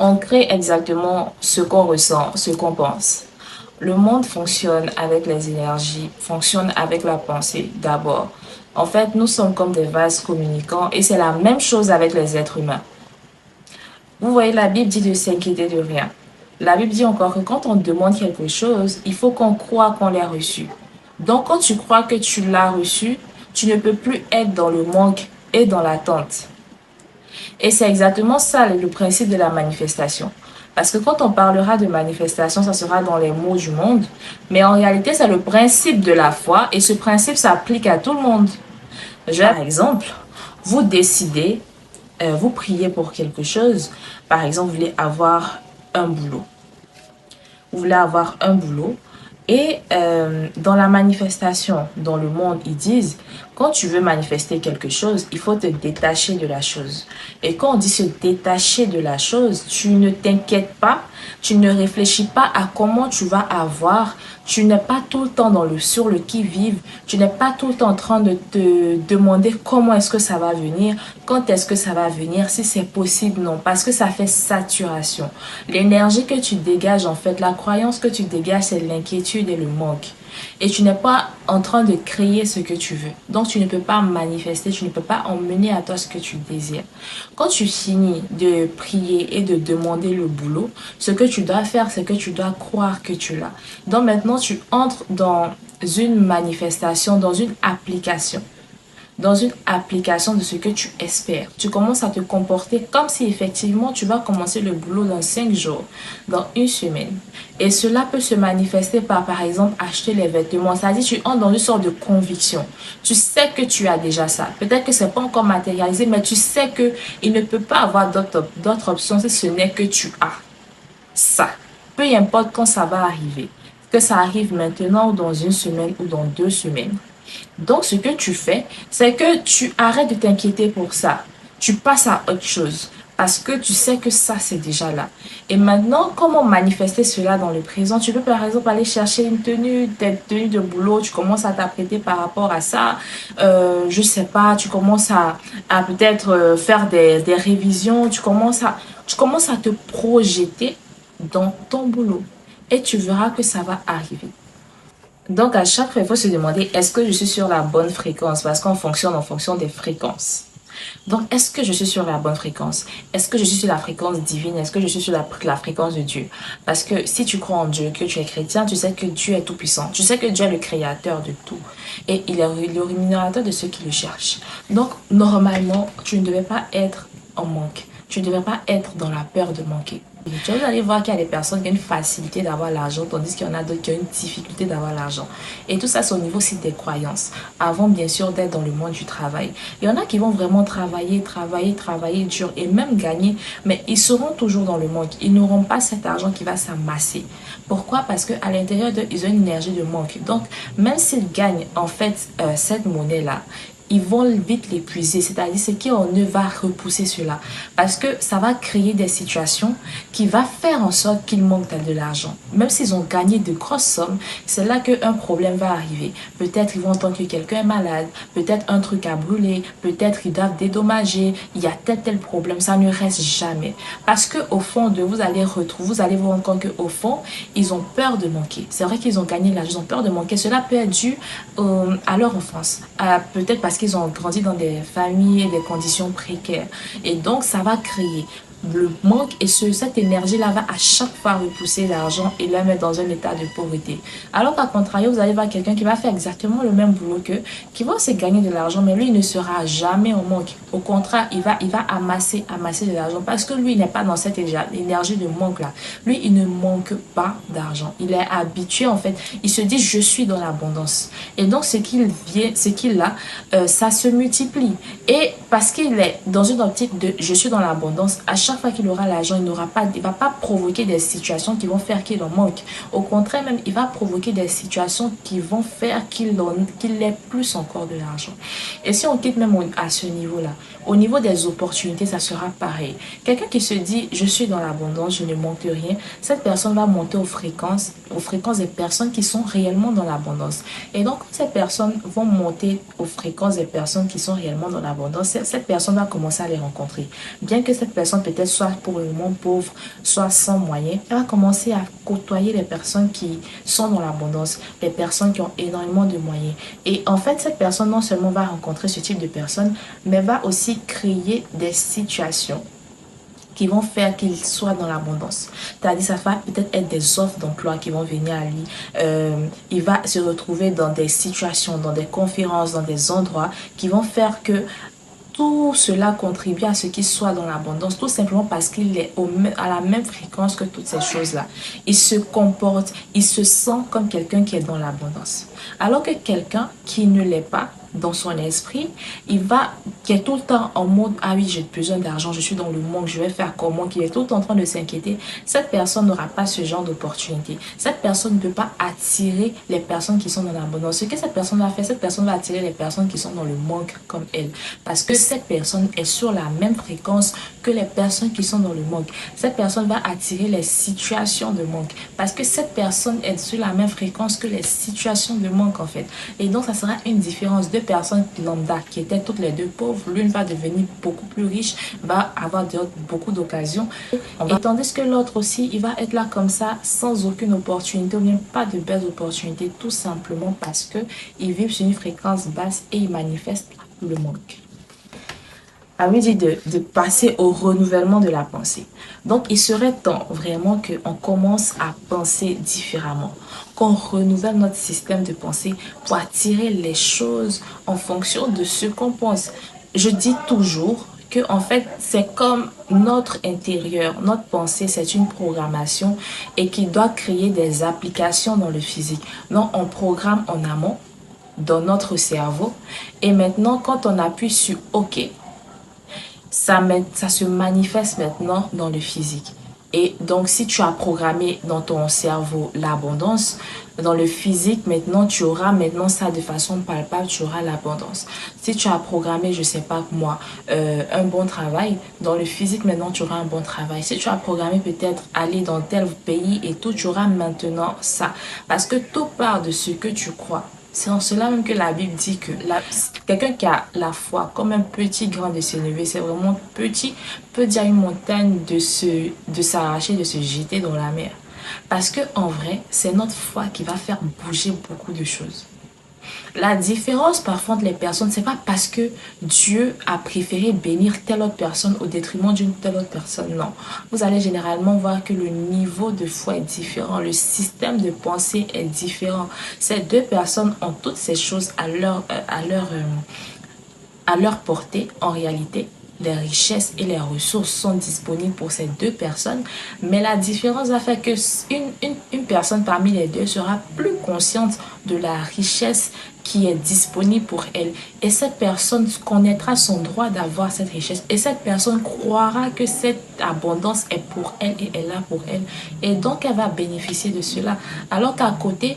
On crée exactement ce qu'on ressent, ce qu'on pense. Le monde fonctionne avec les énergies, fonctionne avec la pensée d'abord. En fait, nous sommes comme des vases communicants et c'est la même chose avec les êtres humains. Vous voyez, la Bible dit de s'inquiéter de rien. La Bible dit encore que quand on demande quelque chose, il faut qu'on croit qu'on l'a reçu. Donc, quand tu crois que tu l'as reçu, tu ne peux plus être dans le manque et dans l'attente. Et c'est exactement ça le principe de la manifestation. Parce que quand on parlera de manifestation, ça sera dans les mots du monde. Mais en réalité, c'est le principe de la foi et ce principe s'applique à tout le monde. Par exemple, vous décidez, vous priez pour quelque chose. Par exemple, vous voulez avoir un boulot. Vous voulez avoir un boulot. Et dans la manifestation, dans le monde, ils disent, quand tu veux manifester quelque chose, il faut te détacher de la chose. Et quand on dit se détacher de la chose, tu ne t'inquiètes pas, tu ne réfléchis pas à comment tu vas avoir, tu n'es pas tout le temps sur le qui-vive, tu n'es pas tout le temps en train de te demander comment est-ce que ça va venir, quand est-ce que ça va venir, si c'est possible, non, parce que ça fait saturation. L'énergie que tu dégages, en fait, la croyance que tu dégages, c'est l'inquiétude et le manque. Et tu n'es pas en train de créer ce que tu veux. Donc, tu ne peux pas manifester, tu ne peux pas emmener à toi ce que tu désires. Quand tu finis de prier et de demander le boulot, ce que tu dois faire, c'est que tu dois croire que tu l'as. Donc, maintenant, tu entres dans une manifestation, dans une application de ce que tu espères. Tu commences à te comporter comme si effectivement tu vas commencer le boulot dans 5 jours, dans une semaine. Et cela peut se manifester par exemple, acheter les vêtements. C'est-à-dire, tu entres dans une sorte de conviction. Tu sais que tu as déjà ça. Peut-être que c'est pas encore matérialisé, mais tu sais que il ne peut pas avoir d'autres options si ce n'est que tu as ça. Peu importe quand ça va arriver. Que ça arrive maintenant ou dans une semaine ou dans 2 semaines. Donc, ce que tu fais, c'est que tu arrêtes de t'inquiéter pour ça. Tu passes à autre chose parce que tu sais que ça, c'est déjà là. Et maintenant, comment manifester cela dans le présent? Tu peux par exemple aller chercher une tenue, telle tenue de boulot, tu commences à t'apprêter par rapport à ça. Je sais pas, tu commences à peut-être faire des révisions, tu commences à te projeter dans ton boulot. Et tu verras que ça va arriver. Donc, à chaque fois, il faut se demander, est-ce que je suis sur la bonne fréquence? Parce qu'on fonctionne en fonction des fréquences. Donc, est-ce que je suis sur la bonne fréquence? Est-ce que je suis sur la fréquence divine? Est-ce que je suis sur la fréquence de Dieu? Parce que si tu crois en Dieu, que tu es chrétien, tu sais que Dieu est tout puissant. Tu sais que Dieu est le créateur de tout. Et il est le rémunérateur de ceux qui le cherchent. Donc, normalement, tu ne devais pas être en manque. Tu ne devrais pas être dans la peur de manquer. Tu vas aller voir qu'il y a des personnes qui ont une facilité d'avoir l'argent, tandis qu'il y en a d'autres qui ont une difficulté d'avoir l'argent. Et tout ça, c'est au niveau aussi des croyances. Avant, bien sûr, d'être dans le monde du travail. Il y en a qui vont vraiment travailler dur et même gagner, mais ils seront toujours dans le manque. Ils n'auront pas cet argent qui va s'amasser. Pourquoi? Parce qu'à l'intérieur d'eux, ils ont une énergie de manque. Donc, même s'ils gagnent, en fait, cette monnaie-là, ils vont vite l'épuiser, c'est-à-dire ce qui en eux va repousser cela parce que ça va créer des situations qui va faire en sorte qu'ils manquent de l'argent. Même s'ils ont gagné de grosses sommes, c'est là qu'un problème va arriver. Peut-être ils vont entendre que quelqu'un est malade, peut-être un truc a brûlé, peut-être ils doivent dédommager, il y a tel problème, ça ne reste jamais. Parce que au fond de vous allez vous rendre compte qu'au fond, ils ont peur de manquer. C'est vrai qu'ils ont gagné l'argent, ils ont peur de manquer. Cela peut être dû à leur enfance, peut-être parce qu'ils ont grandi dans des familles et des conditions précaires. Et donc, ça va créer le manque et cette énergie-là va à chaque fois repousser l'argent et la mettre dans un état de pauvreté. Alors qu'à contrario, vous allez voir quelqu'un qui va faire exactement le même boulot qu'eux, qui va se gagner de l'argent, mais lui, il ne sera jamais en manque. Au contraire, il va amasser de l'argent parce que lui, il n'est pas dans cette énergie de manque-là. Lui, il ne manque pas d'argent. Il est habitué, en fait. Il se dit, je suis dans l'abondance. Et donc, ce qu'il a, ça se multiplie. Et parce qu'il est dans une optique de je suis dans l'abondance, à chaque fois qu'il aura l'argent, il ne va pas provoquer des situations qui vont faire qu'il en manque. Au contraire, même, il va provoquer des situations qui vont faire qu'il ait plus encore de l'argent. Et si on quitte même à ce niveau-là, au niveau des opportunités, ça sera pareil. Quelqu'un qui se dit je suis dans l'abondance, je ne manque rien, cette personne va monter aux fréquences des personnes qui sont réellement dans l'abondance. Et donc, ces personnes vont monter aux fréquences des personnes qui sont réellement dans l'abondance. Cette personne va commencer à les rencontrer. Bien que cette personne peut-être peut-être soit pour le moment pauvre, soit sans moyens, elle va commencer à côtoyer les personnes qui sont dans l'abondance, les personnes qui ont énormément de moyens. Et en fait, cette personne non seulement va rencontrer ce type de personnes, mais va aussi créer des situations qui vont faire qu'il soit dans l'abondance. C'est-à-dire, ça va peut-être être des offres d'emploi qui vont venir à lui. Il va se retrouver dans des situations, dans des conférences, dans des endroits qui vont faire que tout cela contribue à ce qu'il soit dans l'abondance, tout simplement parce qu'il est à la même fréquence que toutes ces choses-là. Il se comporte, il se sent comme quelqu'un qui est dans l'abondance. Alors que quelqu'un qui ne l'est pas, dans son esprit, qui est tout le temps en mode, ah oui, j'ai besoin d'argent, je suis dans le manque, je vais faire comment, qui est tout le temps en train de s'inquiéter, cette personne n'aura pas ce genre d'opportunité. Cette personne ne peut pas attirer les personnes qui sont dans l'abondance. Ce que cette personne va faire, cette personne va attirer les personnes qui sont dans le manque comme elle. Parce que cette personne est sur la même fréquence que les personnes qui sont dans le manque. Cette personne va attirer les situations de manque. Parce que cette personne est sur la même fréquence que les situations de manque en fait. Et donc ça sera une différence. Deux personnes lambda qui étaient toutes les deux pauvres, l'une va devenir beaucoup plus riche, va avoir beaucoup d'occasions. Et tandis que l'autre aussi, il va être là comme ça, sans aucune opportunité ou bien pas de belles opportunités, tout simplement parce que ils vivent sur une fréquence basse et ils manifestent le manque. A lui dit de passer au renouvellement de la pensée. Donc, il serait temps vraiment qu'on commence à penser différemment, qu'on renouvelle notre système de pensée pour attirer les choses en fonction de ce qu'on pense. Je dis toujours que en fait, c'est comme notre intérieur, notre pensée, c'est une programmation et qui doit créer des applications dans le physique. Donc, on programme en amont dans notre cerveau et maintenant, quand on appuie sur OK, ça se manifeste maintenant dans le physique. Et donc, si tu as programmé dans ton cerveau l'abondance, dans le physique, maintenant, tu auras maintenant ça de façon palpable, tu auras l'abondance. Si tu as programmé, je sais pas moi, un bon travail, dans le physique, maintenant, tu auras un bon travail. Si tu as programmé peut-être aller dans tel pays et tout, tu auras maintenant ça. Parce que tout part de ce que tu crois. C'est en cela même que la Bible dit que quelqu'un qui a la foi comme un petit grain de sénévé, c'est vraiment petit, peut dire à une montagne de s'arracher, de se jeter dans la mer. Parce que en vrai, c'est notre foi qui va faire bouger beaucoup de choses. La différence parfois entre les personnes, c'est pas parce que Dieu a préféré bénir telle autre personne au détriment d'une telle autre personne. Non. Vous allez généralement voir que le niveau de foi est différent, le système de pensée est différent. Ces deux personnes ont toutes ces choses à leur portée en réalité. Les richesses et les ressources sont disponibles pour ces deux personnes, mais la différence va faire que une personne parmi les deux sera plus consciente de la richesse qui est disponible pour elle. Et cette personne connaîtra son droit d'avoir cette richesse. Et cette personne croira que cette abondance est pour elle et est là pour elle. Et donc, elle va bénéficier de cela. Alors qu'à côté,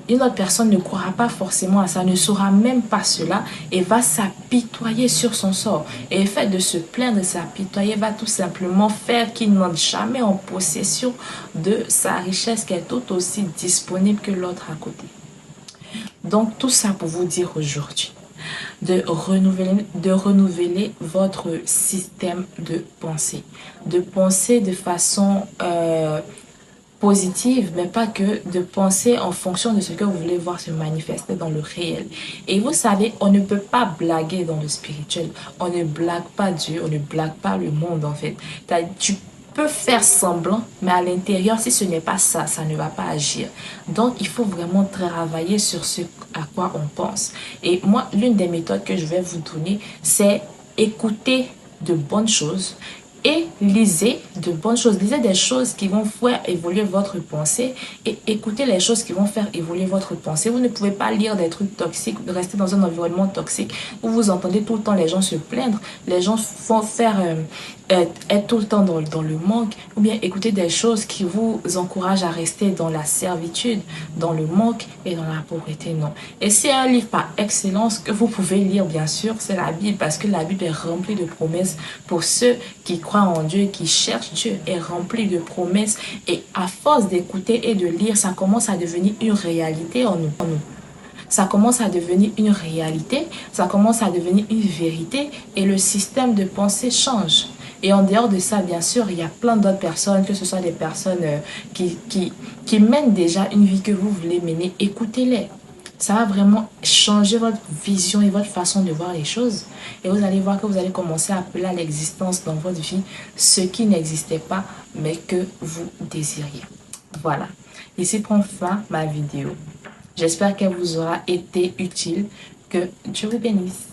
une autre personne ne croira pas forcément à ça, ne saura même pas cela et va s'apitoyer sur son sort. Et le fait de se plaindre, de s'apitoyer, va tout simplement faire qu'il n'entre jamais en possession de sa richesse qui est tout aussi disponible que l'autre à côté. Donc tout ça pour vous dire aujourd'hui de renouveler votre système de penser de façon positive, mais pas que de penser en fonction de ce que vous voulez voir se manifester dans le réel. Et vous savez, on ne peut pas blaguer dans le spirituel. On ne blague pas Dieu, on ne blague pas le monde en fait. Tu peux faire semblant, mais à l'intérieur, si ce n'est pas ça, ça ne va pas agir. Donc, il faut vraiment travailler sur ce à quoi on pense. Et moi, l'une des méthodes que je vais vous donner, c'est écouter de bonnes choses et lisez de bonnes choses. Lisez des choses qui vont faire évoluer votre pensée et écoutez les choses qui vont faire évoluer votre pensée. Vous ne pouvez pas lire des trucs toxiques, rester dans un environnement toxique où vous entendez tout le temps les gens se plaindre, les gens font faire être tout le temps dans le manque, ou bien écouter des choses qui vous encouragent à rester dans la servitude, dans le manque et dans la pauvreté. Non. Et c'est un livre par excellence que vous pouvez lire, bien sûr, c'est la Bible, parce que la Bible est remplie de promesses pour ceux qui croient en Dieu, qui cherchent Dieu, est remplie de promesses. Et à force d'écouter et de lire, ça commence à devenir une réalité en nous. Ça commence à devenir une réalité, ça commence à devenir une vérité et le système de pensée change. Et en dehors de ça, bien sûr, il y a plein d'autres personnes, que ce soit des personnes qui mènent déjà une vie que vous voulez mener. Écoutez-les. Ça va vraiment changer votre vision et votre façon de voir les choses. Et vous allez voir que vous allez commencer à appeler à l'existence dans votre vie ce qui n'existait pas, mais que vous désiriez. Voilà. Ici prend fin ma vidéo. J'espère qu'elle vous aura été utile. Que Dieu vous bénisse.